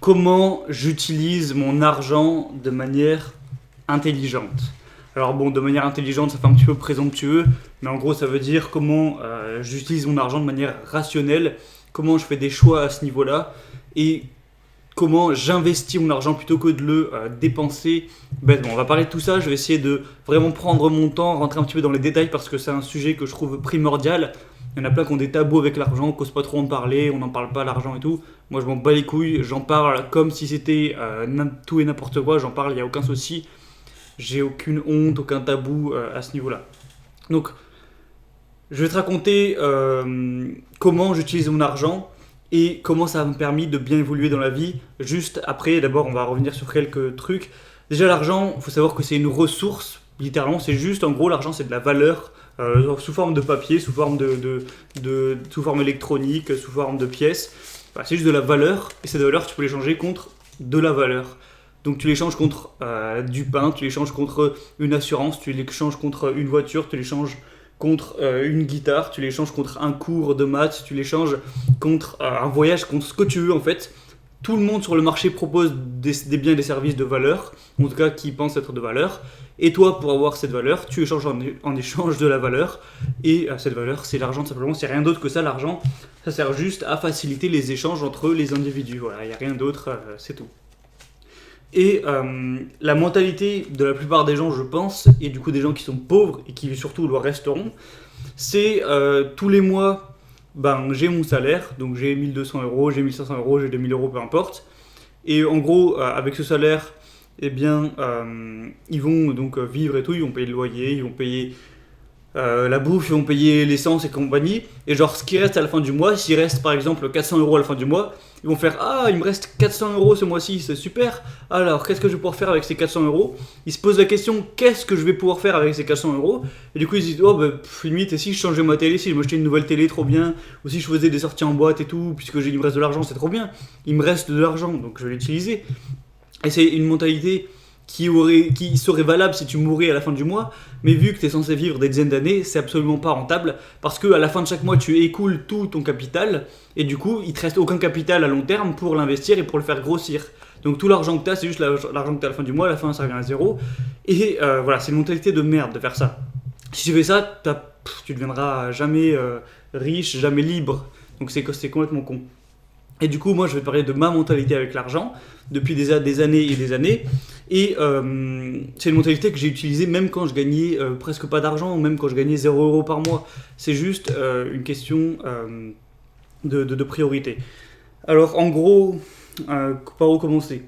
comment j'utilise mon argent de manière intelligente. Alors bon, de manière intelligente, ça fait un petit peu présomptueux, mais en gros, ça veut dire comment j'utilise mon argent de manière rationnelle, comment je fais des choix à ce niveau-là, et comment j'investis mon argent plutôt que de le dépenser bêtement. On va parler de tout ça, je vais essayer de vraiment prendre mon temps, rentrer un petit peu dans les détails, parce que c'est un sujet que je trouve primordial. Il y en a plein qui ont des tabous avec l'argent, qui n'osent pas trop en parler, on n'en parle pas l'argent et tout. Moi je m'en bats les couilles, j'en parle comme si c'était tout et n'importe quoi, j'en parle, il n'y a aucun souci. J'ai aucune honte, aucun tabou à ce niveau-là. Donc je vais te raconter comment j'utilise mon argent et comment ça m'a permis de bien évoluer dans la vie. Juste après, d'abord on va revenir sur quelques trucs. Déjà l'argent, il faut savoir que c'est une ressource, littéralement c'est juste, en gros l'argent c'est de la valeur. Sous forme de papier, sous forme sous forme électronique, sous forme de pièces. Voilà, c'est juste de la valeur, et cette valeur, tu peux l'échanger contre de la valeur. Donc tu l'échanges contre du pain, tu l'échanges contre une assurance, tu l'échanges contre une voiture, tu l'échanges contre une guitare, tu l'échanges contre un cours de maths, tu l'échanges contre un voyage, contre ce que tu veux en fait. Tout le monde sur le marché propose des biens et des services de valeur, en tout cas qui pensent être de valeur. Et toi, pour avoir cette valeur, tu échanges en échange de la valeur. Et cette valeur, c'est l'argent, tout simplement. C'est rien d'autre que ça, l'argent. Ça sert juste à faciliter les échanges entre les individus. Voilà, il n'y a rien d'autre, c'est tout. Et la mentalité de la plupart des gens, je pense, et du coup des gens qui sont pauvres et qui surtout le resteront, c'est tous les mois, j'ai mon salaire, donc j'ai 1200 euros, j'ai 1500 euros, j'ai 2000 euros, peu importe. Et en gros, avec ce salaire, eh bien, ils vont donc vivre et tout, ils vont payer le loyer, ils vont payer la bouffe, ils vont payer l'essence et compagnie. Et genre, ce qui reste à la fin du mois, s'il reste par exemple 400 euros à la fin du mois, ils vont faire ah, il me reste 400 euros ce mois-ci, c'est super. Alors, qu'est-ce que je vais pouvoir faire avec ces 400 euros? Ils se posent la question, qu'est-ce que je vais pouvoir faire avec ces 400 euros? Et du coup, ils se disent, oh, limite, et si je changeais ma télé, si je m'achetais une nouvelle télé, trop bien. Ou si je faisais des sorties en boîte et tout, puisque il me reste de l'argent, c'est trop bien. Il me reste de l'argent, donc je vais l'utiliser. Et c'est une mentalité qui serait valable si tu mourais à la fin du mois, mais vu que tu es censé vivre des dizaines d'années, c'est absolument pas rentable, parce qu'à la fin de chaque mois, tu écoules tout ton capital, et du coup, il te reste aucun capital à long terme pour l'investir et pour le faire grossir. Donc tout l'argent que tu as, c'est juste l'argent que tu as à la fin du mois, à la fin ça revient à zéro, et voilà, c'est une mentalité de merde de faire ça. Si tu fais ça, tu deviendras jamais riche, jamais libre, donc c'est complètement con. Et du coup, moi, je vais parler de ma mentalité avec l'argent depuis des années et des années. Et c'est une mentalité que j'ai utilisée même quand je gagnais presque pas d'argent, même quand je gagnais 0 euros par mois. C'est juste une question de priorité. Alors, en gros, par où commencer?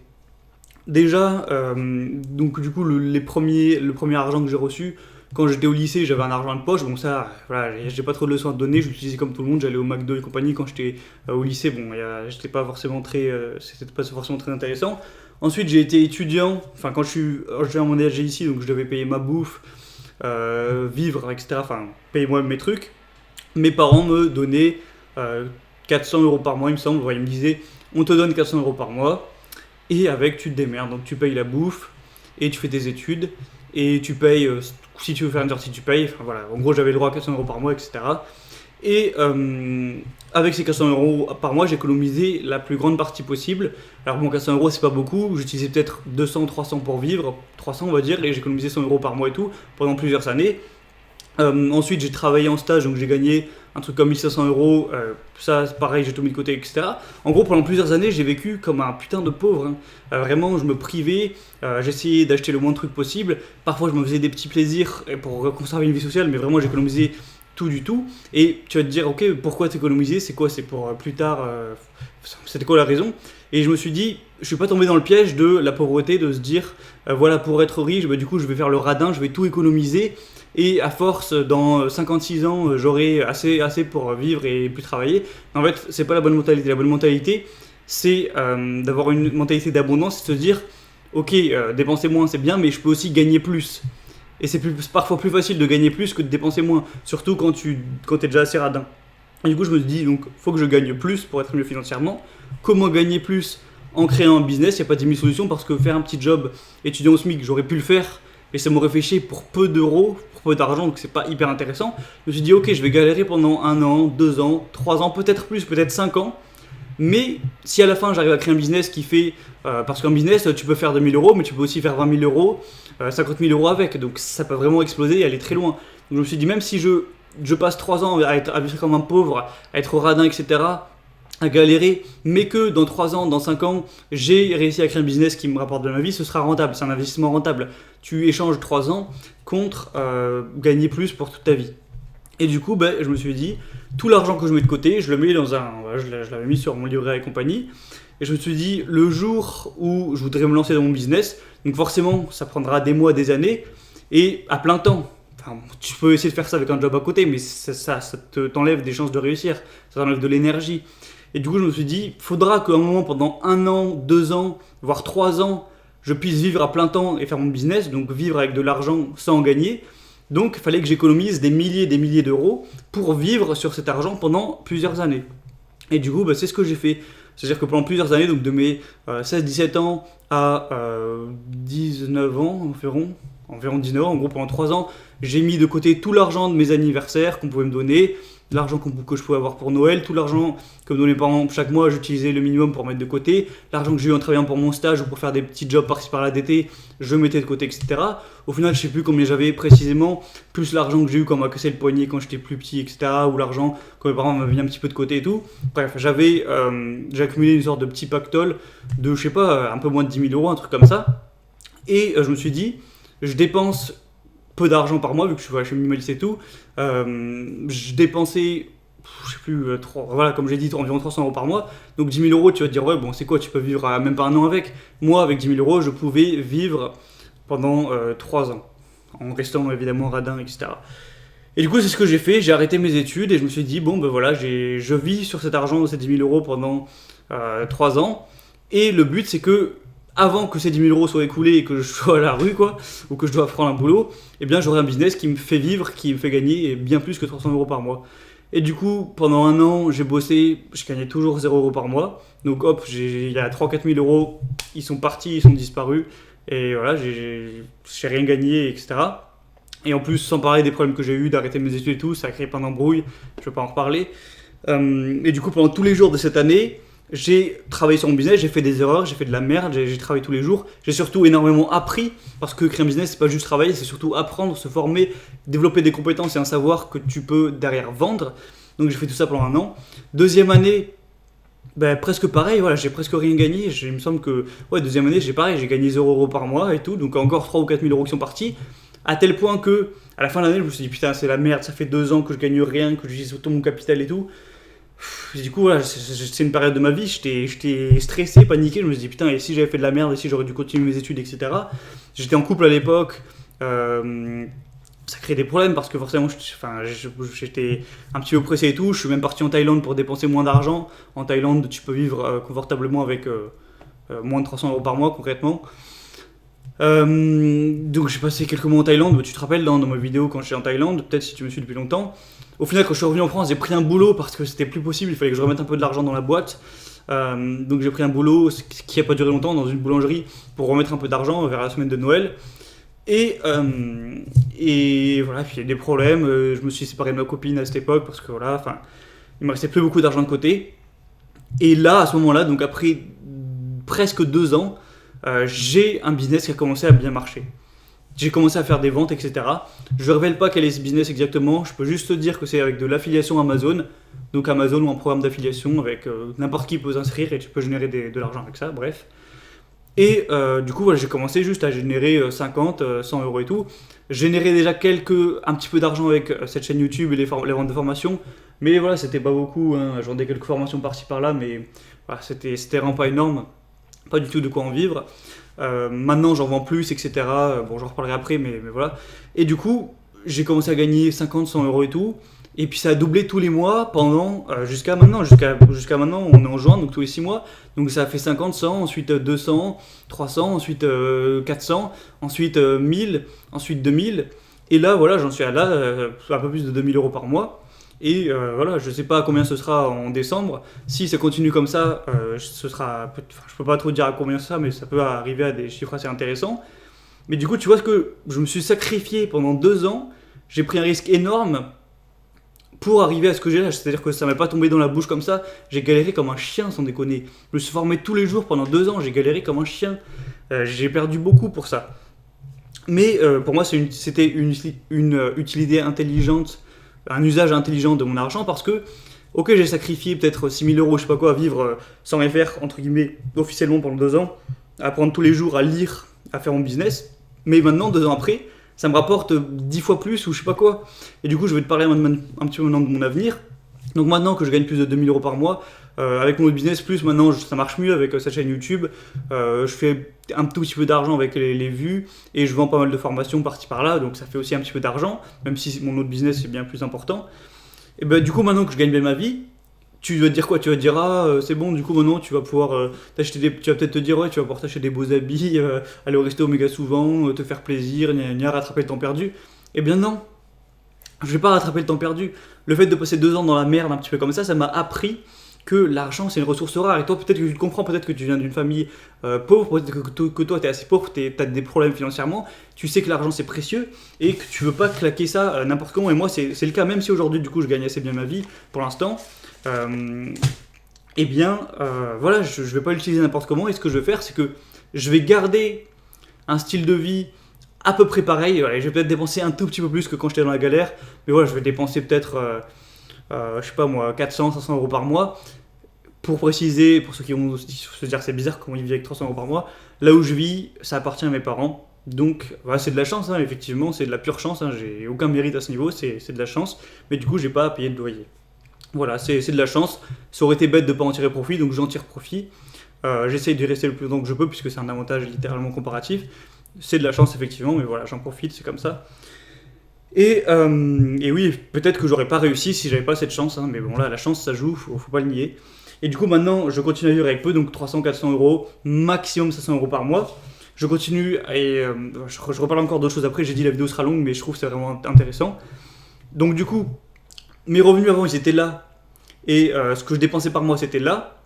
Déjà, donc du coup, le premier argent que j'ai reçu, quand j'étais au lycée, j'avais un argent de poche. Bon, ça, voilà, j'ai pas trop de leçons à te donner. Je l'utilisais comme tout le monde. J'allais au McDo et compagnie quand j'étais au lycée. Bon, c'était pas forcément c'était pas forcément très intéressant. Ensuite, j'ai été étudiant. Enfin, quand je suis à mon âge ici, donc je devais payer ma bouffe, vivre, etc. Enfin, payer moi mes trucs. Mes parents me donnaient 400 euros par mois, il me semble. Ouais, ils me disaient, on te donne 400 euros par mois et avec tu te démerdes. Donc tu payes la bouffe et tu fais tes études. Et tu payes, si tu veux faire une sortie, tu payes. Enfin, voilà. En gros, j'avais le droit à 400 euros par mois, etc. Et avec ces 400 euros par mois, j'économisais la plus grande partie possible. Alors bon, 400 euros, c'est pas beaucoup. J'utilisais peut-être 200, 300 pour vivre. 300, on va dire. Et j'économisais 100 euros par mois et tout, pendant plusieurs années. Ensuite, j'ai travaillé en stage, donc j'ai gagné un truc comme 1500 euros. Ça, c'est pareil, j'ai tout mis de côté, etc. En gros, pendant plusieurs années, j'ai vécu comme un putain de pauvre. Vraiment, je me privais. J'essayais d'acheter le moins de trucs possible. Parfois, je me faisais des petits plaisirs pour conserver une vie sociale, mais vraiment, j'économisais tout du tout. Et tu vas te dire, ok, pourquoi t'économiser? C'est quoi? C'est pour plus tard. C'était quoi la raison? Et je me suis dit, je suis pas tombé dans le piège de la pauvreté, de se dire, voilà, pour être riche, du coup, je vais faire le radin, je vais tout économiser. Et à force, dans 56 ans, j'aurai assez pour vivre et plus travailler. En fait, c'est pas la bonne mentalité. La bonne mentalité, c'est d'avoir une mentalité d'abondance, c'est de se dire, ok, dépenser moins c'est bien, mais je peux aussi gagner plus. Et c'est parfois plus facile de gagner plus que de dépenser moins, surtout quand t'es déjà assez radin. Et du coup, je me suis dit, donc, faut que je gagne plus pour être mieux financièrement. Comment gagner plus? En créant un business, il n'y a pas 10 000 solutions, parce que faire un petit job étudiant au SMIC, j'aurais pu le faire, et ça m'aurait fait chier pour peu d'euros, pour peu d'argent, donc c'est pas hyper intéressant. Je me suis dit, ok, je vais galérer pendant 1 an, 2 ans, 3 ans, peut-être plus, peut-être 5 ans, Mais si à la fin j'arrive à créer un business qui fait, parce qu'un business tu peux faire 2 000 euros, mais tu peux aussi faire 20 000 euros, 50 000 euros avec, donc ça peut vraiment exploser et aller très loin. Donc je me suis dit, même si je passe 3 ans à vivre comme un pauvre, à être radin, etc., à galérer, mais que dans 3 ans, dans 5 ans, j'ai réussi à créer un business qui me rapporte de ma vie, ce sera rentable, c'est un investissement rentable. Tu échanges 3 ans contre gagner plus pour toute ta vie. Et du coup, je me suis dit, tout l'argent que je mets de côté, je le mets dans un... je l'avais mis sur mon livret et compagnie. Et je me suis dit, le jour où je voudrais me lancer dans mon business, donc forcément, ça prendra des mois, des années, et à plein temps. Enfin, tu peux essayer de faire ça avec un job à côté, mais ça t'enlève des chances de réussir, ça t'enlève de l'énergie. Et du coup, je me suis dit, faudra qu'à un moment, pendant 1 an, 2 ans, voire 3 ans, je puisse vivre à plein temps et faire mon business, donc vivre avec de l'argent sans en gagner. Donc, il fallait que j'économise des milliers d'euros pour vivre sur cet argent pendant plusieurs années. Et du coup, c'est ce que j'ai fait. C'est-à-dire que pendant plusieurs années, donc de mes 16-17 ans à 19 ans environ 19 ans, en gros pendant 3 ans, j'ai mis de côté tout l'argent de mes anniversaires qu'on pouvait me donner, l'argent que je pouvais avoir pour Noël, tout l'argent que me donnaient mes parents chaque mois, j'utilisais le minimum pour mettre de côté, l'argent que j'ai eu en travaillant pour mon stage ou pour faire des petits jobs par-ci par-là d'été, je mettais de côté, etc. Au final, je sais plus combien j'avais précisément, plus l'argent que j'ai eu quand on m'a cassé le poignet quand j'étais plus petit, etc. Ou l'argent quand mes parents m'avaient mis un petit peu de côté et tout. Bref, j'ai accumulé une sorte de petit pactole de, je sais pas, un peu moins de 10 000 euros, un truc comme ça. Et je me suis dit, je dépense peu d'argent par mois, vu que je suis minimaliste et tout. Je dépensais, je sais plus, voilà, comme j'ai dit, environ 300 euros par mois. Donc 10 000 euros, tu vas te dire, ouais, bon, c'est quoi, tu peux vivre même pas 1 an avec. Moi, avec 10 000 euros, je pouvais vivre pendant 3 ans, en restant évidemment radin, etc. Et du coup, c'est ce que j'ai fait, j'ai arrêté mes études et je me suis dit, bon, voilà, je vis sur cet argent, ces 10 000 euros pendant 3 ans. Et le but, c'est que avant que ces 10 000 euros soient écoulés et que je sois à la rue, quoi, ou que je dois prendre un boulot, eh bien j'aurai un business qui me fait vivre, qui me fait gagner bien plus que 300 euros par mois. Et du coup, pendant 1 an, j'ai bossé, je gagnais toujours 0 euros par mois. Donc hop, il y a 3-4 000 euros, ils sont partis, ils sont disparus. Et voilà, j'ai rien gagné, etc. Et en plus, sans parler des problèmes que j'ai eu d'arrêter mes études et tout, ça a créé plein d'embrouilles, je ne vais pas en reparler. Et du coup, pendant tous les jours de cette année, j'ai travaillé sur mon business, j'ai fait des erreurs, j'ai fait de la merde, j'ai travaillé tous les jours. J'ai surtout énormément appris, parce que créer un business, c'est pas juste travailler, c'est surtout apprendre, se former, développer des compétences et un savoir que tu peux derrière vendre. Donc j'ai fait tout ça pendant 1 an. Deuxième année, presque pareil, voilà, j'ai presque rien gagné. Il me semble que, deuxième année, j'ai gagné 0 euros par mois et tout, donc encore 3 ou 4 000 euros qui sont partis. À tel point que, à la fin de l'année, je me suis dit, putain, c'est la merde, ça fait 2 ans que je gagne rien, que j'utilise tout mon capital et tout. Du coup, voilà, c'est une période de ma vie, j'étais stressé, paniqué, je me suis dit, putain, et si j'avais fait de la merde, et si j'aurais dû continuer mes études, etc. J'étais en couple à l'époque, ça crée des problèmes parce que forcément, j'étais un petit peu pressé et tout. Je suis même parti en Thaïlande pour dépenser moins d'argent. En Thaïlande, tu peux vivre confortablement avec moins de 300 euros par mois, concrètement. Donc j'ai passé quelques mois en Thaïlande, tu te rappelles dans ma vidéo quand j'étais en Thaïlande, peut-être si tu me suis depuis longtemps. Au final, quand je suis revenu en France, j'ai pris un boulot parce que c'était plus possible, il fallait que je remette un peu de l'argent dans la boîte. Donc j'ai pris un boulot qui n'a pas duré longtemps dans une boulangerie pour remettre un peu d'argent vers la semaine de Noël. Et voilà, puis il y a eu des problèmes, je me suis séparé de ma copine à cette époque parce que voilà, il me restait plus beaucoup d'argent de côté. Et là, à ce moment-là, donc après presque 2 ans, j'ai un business qui a commencé à bien marcher. J'ai commencé à faire des ventes, etc. Je ne révèle pas quel est ce business exactement, je peux juste te dire que c'est avec de l'affiliation Amazon. Donc Amazon ou un programme d'affiliation avec n'importe qui peut s'inscrire et tu peux générer de l'argent avec ça, bref. Et du coup, voilà, j'ai commencé juste à générer 50, 100 euros et tout. Générer déjà un petit peu d'argent avec cette chaîne YouTube et les ventes de formation. Mais voilà, c'était pas beaucoup, hein. Je vendais quelques formations par-ci par-là, mais voilà, c'était vraiment pas énorme. Pas du tout de quoi en vivre. Maintenant, j'en vends plus, etc. Bon, j'en reparlerai après, mais voilà. Et du coup, j'ai commencé à gagner 50, 100 euros et tout. Et puis ça a doublé tous les mois pendant jusqu'à maintenant. Jusqu'à maintenant, on est en juin, donc tous les 6 mois. Donc ça a fait 50, 100, ensuite 200, 300, ensuite 400, ensuite 1000, ensuite 2000. Et là, voilà, j'en suis à là, un peu plus de 2000 euros par mois. Et voilà, je sais pas combien ce sera en décembre. Si ça continue comme ça, ce sera, je peux pas trop dire à combien ça, mais ça peut arriver à des chiffres assez intéressants. Mais du coup, tu vois ce que je me suis sacrifié pendant 2 ans. J'ai pris un risque énorme pour arriver à ce que j'ai là. C'est-à-dire que ça m'est pas tombé dans la bouche comme ça. J'ai galéré comme un chien, sans déconner. Je me suis formé tous les jours pendant 2 ans. J'ai galéré comme un chien. J'ai perdu beaucoup pour ça. Mais pour moi, c'était une utilité intelligente, un usage intelligent de mon argent parce que, ok, j'ai sacrifié peut-être 6 000 euros, je sais pas quoi, à vivre sans rien faire, entre guillemets, officiellement pendant 2 ans, à apprendre tous les jours à lire, à faire mon business. Mais maintenant, 2 ans après, ça me rapporte 10 fois plus ou je sais pas quoi. Et du coup, je vais te parler un petit peu maintenant de mon avenir. Donc maintenant que je gagne plus de 2 000 euros par mois, avec mon business, plus maintenant ça marche mieux avec cette chaîne YouTube, je fais un tout petit peu d'argent avec les vues et je vends pas mal de formations par-ci par-là, donc ça fait aussi un petit peu d'argent, même si mon autre business est bien plus important. Et ben du coup maintenant que je gagne bien ma vie, tu vas te dire quoi? Tu vas te dire c'est bon, du coup maintenant tu vas pouvoir tu vas peut-être te dire ouais, tu vas pouvoir t'acheter des beaux habits, aller au resto méga souvent, te faire plaisir, rattraper le temps perdu. Eh bien non, je vais pas rattraper le temps perdu. Le fait de passer 2 ans dans la merde un petit peu comme ça m'a appris que l'argent c'est une ressource rare. Et toi peut-être que tu le comprends, peut-être que tu viens d'une famille pauvre, peut-être que toi tu es assez pauvre, tu as des problèmes financièrement, tu sais que l'argent c'est précieux et que tu veux pas claquer ça n'importe comment. Et moi c'est le cas, même si aujourd'hui du coup je gagne assez bien ma vie pour l'instant. Voilà, je vais pas l'utiliser n'importe comment et ce que je vais faire c'est que je vais garder un style de vie à peu près pareil. Voilà, je vais peut-être dépenser un tout petit peu plus que quand j'étais dans la galère, mais voilà, je vais dépenser peut-être je sais pas moi, 400-500 euros par mois. Pour préciser, pour ceux qui vont se dire c'est bizarre comment ils vivent avec 300 euros par mois, là où je vis, ça appartient à mes parents. Donc voilà, c'est de la chance, hein, effectivement, c'est de la pure chance, hein, j'ai aucun mérite à ce niveau, c'est de la chance, mais du coup j'ai pas à payer de loyer. Voilà, c'est de la chance, ça aurait été bête de pas en tirer profit, donc j'en tire profit. J'essaye de rester le plus longtemps que je peux, puisque c'est un avantage littéralement comparatif. C'est de la chance effectivement, mais voilà, j'en profite, c'est comme ça. Et oui, peut-être que j'aurais pas réussi si j'avais pas cette chance, hein, mais bon là, la chance ça joue, faut pas le nier. Et du coup maintenant, je continue à vivre avec peu, donc 300-400 euros, maximum 500 euros par mois. Je continue et je reparle encore d'autres choses après, j'ai dit la vidéo sera longue, mais je trouve que c'est vraiment intéressant. Donc du coup, mes revenus avant ils étaient là, et ce que je dépensais par mois c'était là.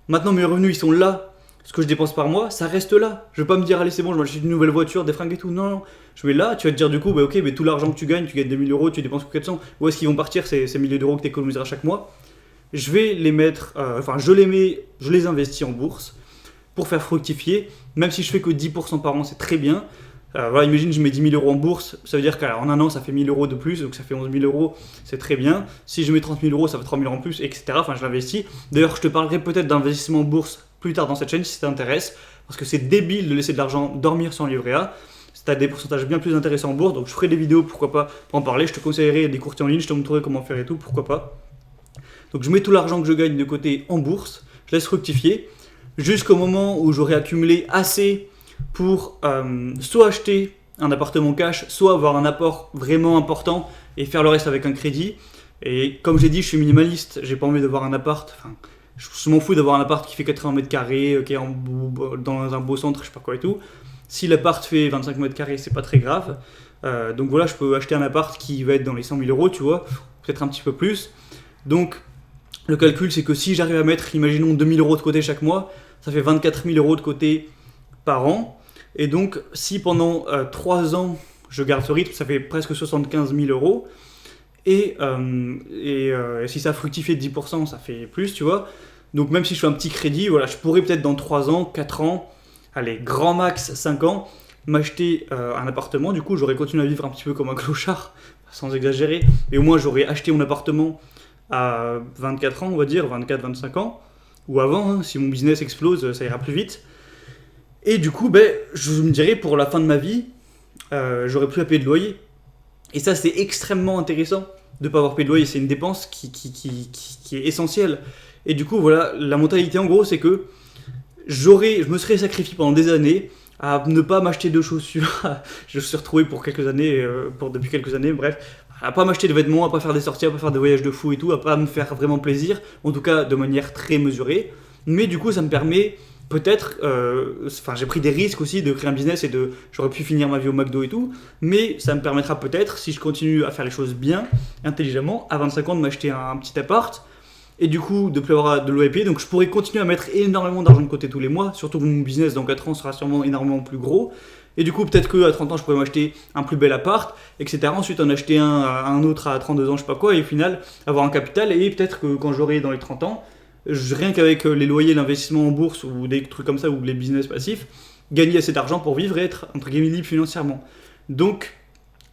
Maintenant mes revenus ils sont là, ce que je dépense par mois ça reste là. Je vais pas me dire allez c'est bon, je m'achète une nouvelle voiture, des fringues et tout, non. Je vais là, tu vas te dire du coup, bah ok, mais tout l'argent que tu gagnes 2000 euros, tu dépenses que 400, où est-ce qu'ils vont partir ces milliers d'euros que tu économiseras chaque mois? Je vais les mettre, je les investis en bourse pour faire fructifier, même si je fais que 10% par an, c'est très bien. Voilà, imagine je mets 10 000 euros en bourse, ça veut dire qu'en un an ça fait 1000 euros de plus, donc ça fait 11 000 euros, c'est très bien. Si je mets 30 000 euros, ça fait 3 000 euros en plus, etc. Enfin, je l'investis. D'ailleurs, je te parlerai peut-être d'investissement en bourse plus tard dans cette chaîne si ça t'intéresse, parce que c'est débile de laisser de l'argent dormir sans livret A. Tu as des pourcentages bien plus intéressants en bourse, donc je ferai des vidéos, pourquoi pas, pour en parler. Je te conseillerai des courtiers en ligne, je te montrerai comment faire et tout, pourquoi pas. Donc je mets tout l'argent que je gagne de côté en bourse, je laisse fructifier, jusqu'au moment où j'aurai accumulé assez pour soit acheter un appartement cash, soit avoir un apport vraiment important et faire le reste avec un crédit. Et comme j'ai dit, je suis minimaliste, j'ai pas envie d'avoir un appart, je m'en fous d'avoir un appart qui fait 80 mètres carrés, qui est dans un beau centre, je sais pas quoi et tout. Si l'appart fait 25 mètres carrés, c'est pas très grave. Donc voilà, je peux acheter un appart qui va être dans les 100 000 euros, tu vois, peut-être un petit peu plus. Donc le calcul, c'est que si j'arrive à mettre, imaginons 2 000 euros de côté chaque mois, ça fait 24 000 euros de côté par an. Et donc, si pendant 3 ans, je garde ce rythme, ça fait presque 75 000 euros. Et si ça fructifie de 10%, ça fait plus, tu vois. Donc même si je fais un petit crédit, voilà, je pourrais peut-être dans 3 ans, 4 ans, allez, grand max 5 ans, m'acheter un appartement. Du coup, j'aurais continué à vivre un petit peu comme un clochard, sans exagérer. Mais au moins, j'aurais acheté mon appartement à 24 ans, on va dire, 24-25 ans, ou avant, hein, si mon business explose, ça ira plus vite. Et du coup, je me dirais, pour la fin de ma vie, j'aurais plus à payer de loyer. Et ça, c'est extrêmement intéressant de ne pas avoir payé de loyer, c'est une dépense qui est essentielle. Et du coup, voilà, la mentalité en gros, c'est que je me serais sacrifié pendant des années à ne pas m'acheter de chaussures. Je me suis retrouvé depuis quelques années, bref, à pas m'acheter de vêtements, à pas faire des sorties, à pas faire des voyages de fou et tout, à pas me faire vraiment plaisir, en tout cas de manière très mesurée. Mais du coup, ça me permet peut-être, j'ai pris des risques aussi de créer un business et j'aurais pu finir ma vie au McDo et tout, mais ça me permettra peut-être, si je continue à faire les choses bien, intelligemment, à 25 ans de m'acheter un petit appart, et du coup de plus avoir de l'OIP. Donc je pourrais continuer à mettre énormément d'argent de côté tous les mois, surtout que mon business dans 4 ans sera sûrement énormément plus gros. Et du coup, peut-être qu'à 30 ans, je pourrais m'acheter un plus bel appart, etc. Ensuite, en acheter un autre à 32 ans, je sais pas quoi, et au final, avoir un capital. Et peut-être que quand j'aurai dans les 30 ans, rien qu'avec les loyers, l'investissement en bourse ou des trucs comme ça, ou les business passifs, gagner assez d'argent pour vivre et être, entre guillemets, libre financièrement. Donc,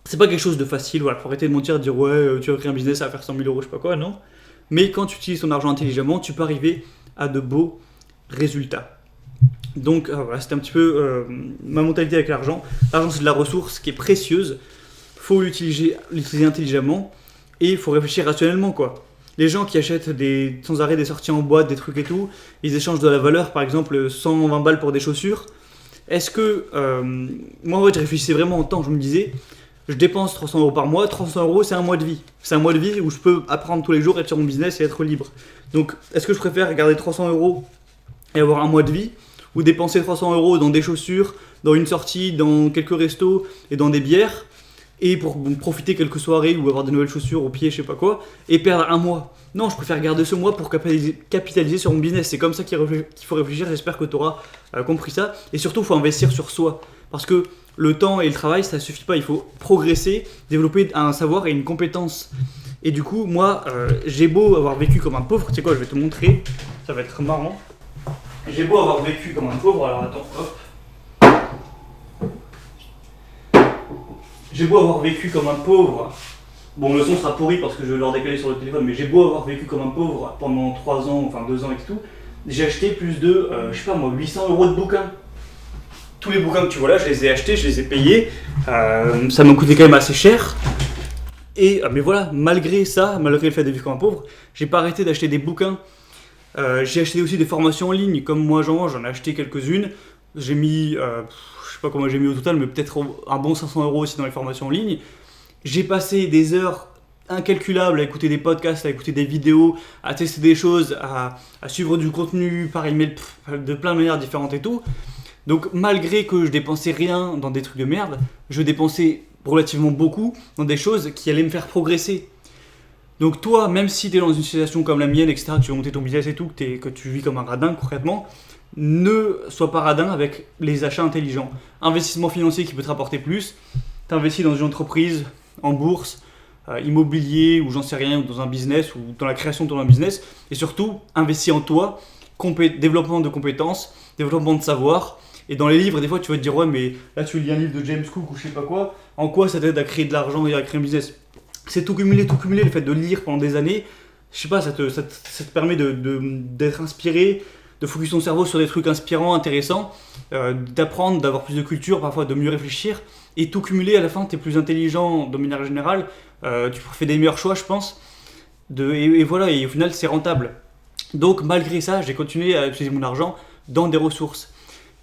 c'est pas quelque chose de facile, voilà, faut arrêter de mentir, de dire ouais, tu vas créer un business, ça va faire 100 000 euros, je sais pas quoi, non. Mais quand tu utilises ton argent intelligemment, tu peux arriver à de beaux résultats. Donc voilà, c'était un petit peu ma mentalité avec l'argent. L'argent, c'est de la ressource qui est précieuse. Faut l'utiliser intelligemment et il faut réfléchir rationnellement, quoi. Les gens qui achètent sans arrêt des sorties en boîte, des trucs et tout, ils échangent de la valeur, par exemple 120 balles pour des chaussures. Est-ce que moi, en fait, je réfléchissais vraiment en temps. Je me disais, je dépense 300 euros par mois. 300 euros, c'est un mois de vie. C'est un mois de vie où je peux apprendre tous les jours, être sur mon business et être libre. Donc, est-ce que je préfère garder 300 euros et avoir un mois de vie, ou dépenser 300 euros dans des chaussures, dans une sortie, dans quelques restos et dans des bières, et pour profiter quelques soirées ou avoir de nouvelles chaussures au pied, je sais pas quoi, et perdre un mois? Non, je préfère garder ce mois pour capitaliser sur mon business. C'est comme ça qu'il faut réfléchir. J'espère que tu auras compris ça. Et surtout, il faut investir sur soi. Parce que le temps et le travail, ça ne suffit pas. Il faut progresser, développer un savoir et une compétence. Et du coup, moi, j'ai beau avoir vécu comme un pauvre. Tu sais quoi, je vais te montrer. Ça va être marrant. J'ai beau avoir vécu comme un pauvre. Alors attends, hop. J'ai beau avoir vécu comme un pauvre. Bon, le son sera pourri parce que je vais leur décaler sur le téléphone, mais j'ai beau avoir vécu comme un pauvre pendant 3 ans, enfin 2 ans et tout, j'ai acheté plus de, je sais pas moi, 800 euros de bouquins. Tous les bouquins que tu vois là, je les ai achetés, je les ai payés, ça m'a coûté quand même assez cher. Et, mais voilà, malgré ça, malgré le fait de vivre comme un pauvre, j'ai pas arrêté d'acheter des bouquins. J'ai acheté aussi des formations en ligne, comme moi j'en ai acheté quelques-unes. J'ai mis, je sais pas combien j'ai mis au total, mais peut-être un bon 500 euros aussi dans les formations en ligne. J'ai passé des heures incalculables à écouter des podcasts, à écouter des vidéos, à tester des choses, à suivre du contenu par email, de plein de manières différentes et tout. Donc malgré que je dépensais rien dans des trucs de merde, je dépensais relativement beaucoup dans des choses qui allaient me faire progresser. Donc toi, même si tu es dans une situation comme la mienne, etc., que tu veux monter ton business et tout, que tu vis comme un radin concrètement, ne sois pas radin avec les achats intelligents. Investissement financier qui peut te rapporter plus, t'investis dans une entreprise, en bourse, immobilier, ou j'en sais rien, ou dans un business, ou dans la création de ton business, et surtout, investis en toi, développement de compétences, développement de savoir. Et dans les livres, des fois, tu vas te dire, ouais, mais là, tu lis un livre de James Cook ou je sais pas quoi, en quoi ça t'aide à créer de l'argent et à créer un business? C'est tout cumulé, le fait de lire pendant des années, je sais pas, ça te permet d'être inspiré, de focus ton cerveau sur des trucs inspirants, intéressants, d'apprendre, d'avoir plus de culture, parfois de mieux réfléchir, et tout cumulé, à la fin, tu es plus intelligent de manière générale, tu fais des meilleurs choix, je pense, et voilà, et au final, c'est rentable. Donc, malgré ça, j'ai continué à utiliser mon argent dans des ressources.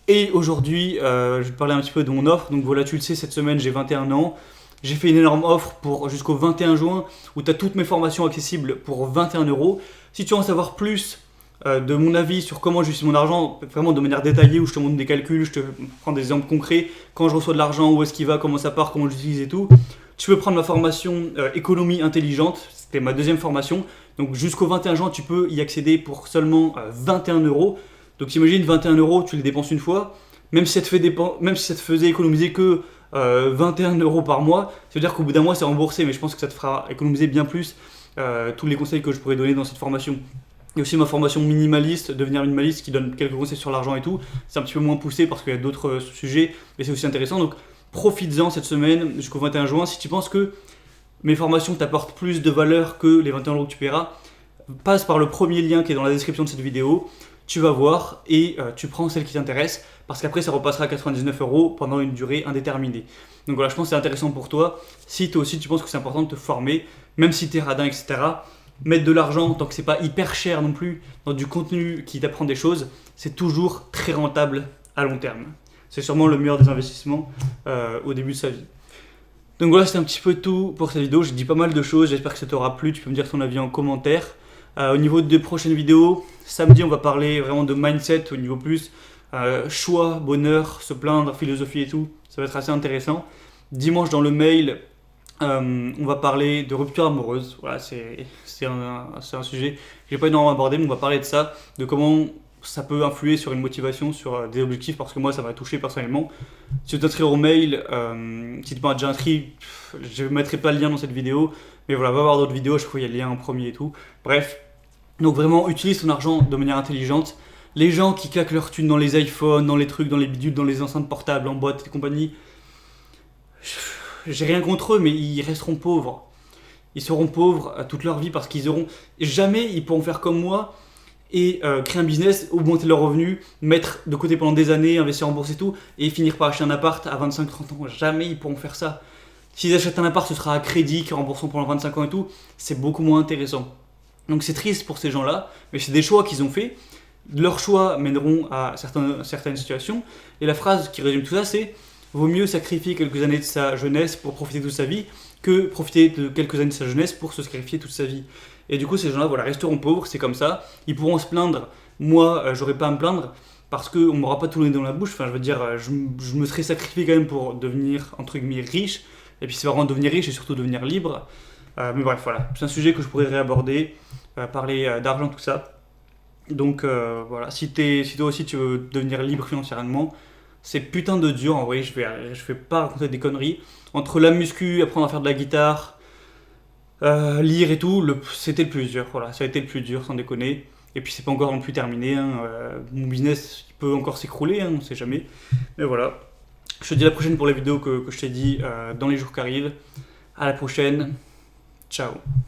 Et aujourd'hui, je vais te parler un petit peu de mon offre. Donc voilà, tu le sais, cette semaine, j'ai 21 ans. J'ai fait une énorme offre jusqu'au 21 juin où tu as toutes mes formations accessibles pour 21 euros. Si tu veux en savoir plus de mon avis sur comment j'utilise mon argent, vraiment de manière détaillée, où je te montre des calculs, je te prends des exemples concrets, quand je reçois de l'argent, où est-ce qu'il va, comment ça part, comment j'utilise et tout, tu peux prendre ma formation économie intelligente. C'était ma deuxième formation. Donc jusqu'au 21 juin, tu peux y accéder pour seulement 21 euros. Donc t'imagines, 21 euros, tu les dépenses une fois, même si ça te faisait économiser que 21 euros par mois, ça veut dire qu'au bout d'un mois c'est remboursé, mais je pense que ça te fera économiser bien plus tous les conseils que je pourrais donner dans cette formation. Et aussi ma formation minimaliste, devenir minimaliste, qui donne quelques conseils sur l'argent et tout, c'est un petit peu moins poussé parce qu'il y a d'autres sujets, mais c'est aussi intéressant, donc profites-en cette semaine jusqu'au 21 juin. Si tu penses que mes formations t'apportent plus de valeur que les 21 euros que tu paieras, passe par le premier lien qui est dans la description de cette vidéo. Tu vas voir et tu prends celle qui t'intéresse parce qu'après ça repassera à 99 euros pendant une durée indéterminée. Donc voilà, je pense que c'est intéressant pour toi. Si toi aussi tu penses que c'est important de te former, même si tu es radin, etc., mettre de l'argent tant que c'est pas hyper cher non plus dans du contenu qui t'apprend des choses, c'est toujours très rentable à long terme. C'est sûrement le meilleur des investissements au début de sa vie. Donc voilà, c'était un petit peu tout pour cette vidéo. J'ai dit pas mal de choses, j'espère que ça t'aura plu. Tu peux me dire ton avis en commentaire. Au niveau des prochaines vidéos, samedi on va parler vraiment de mindset au niveau plus choix, bonheur, se plaindre, philosophie et tout, ça va être assez intéressant. Dimanche dans le mail, On va parler de rupture amoureuse. Voilà, c'est un sujet que j'ai pas énormément abordé, mais on va parler de ça, de comment ça peut influer sur une motivation, sur des objectifs, parce que moi ça m'a touché personnellement. Si tu t'inscrire au mail, si tu m'as déjà inscrit, je ne mettrai pas le lien dans cette vidéo, mais voilà, va voir d'autres vidéos, je crois qu'il y a le lien en premier et tout. Bref, donc vraiment utilise ton argent de manière intelligente. Les gens qui claquent leur thune dans les iPhones, dans les trucs, dans les bidules, dans les enceintes portables, en boîte et compagnie, j'ai rien contre eux, mais ils resteront pauvres. Ils seront pauvres toute leur vie parce qu'ils auront jamais ils pourront faire comme moi et créer un business, augmenter leurs revenus, mettre de côté pendant des années, investir en bourse et tout, et finir par acheter un appart à 25-30 ans. Jamais ils pourront faire ça. S'ils achètent un appart, ce sera à crédit, qui rembourseront pendant 25 ans et tout. C'est beaucoup moins intéressant. Donc c'est triste pour ces gens-là, mais c'est des choix qu'ils ont faits. Leurs choix mèneront à certaines situations. Et la phrase qui résume tout ça, c'est vaut mieux sacrifier quelques années de sa jeunesse pour profiter de toute sa vie que profiter de quelques années de sa jeunesse pour se sacrifier toute sa vie. Et du coup, ces gens-là, voilà, resteront pauvres, c'est comme ça. Ils pourront se plaindre. Moi, j'aurai pas à me plaindre parce qu'on m'aura pas tout le nez dans la bouche. Enfin, je veux dire, je me serais sacrifié quand même pour devenir, entre guillemets, riche. Et puis, c'est vraiment devenir riche et surtout devenir libre. Mais bref, voilà. C'est un sujet que je pourrais réaborder, parler d'argent, tout ça. Donc, voilà. Si toi aussi tu veux devenir libre financièrement, c'est putain de dur en vrai. Je vais pas raconter des conneries. Entre la muscu, apprendre à faire de la guitare, lire et tout, c'était le plus dur. Voilà, ça a été le plus dur, sans déconner. Et puis c'est pas encore non plus terminé. Hein. Mon business il peut encore s'écrouler, hein, on sait jamais. Mais voilà. Je te dis à la prochaine pour les vidéos que je t'ai dit dans les jours qui arrivent. À la prochaine. Ciao.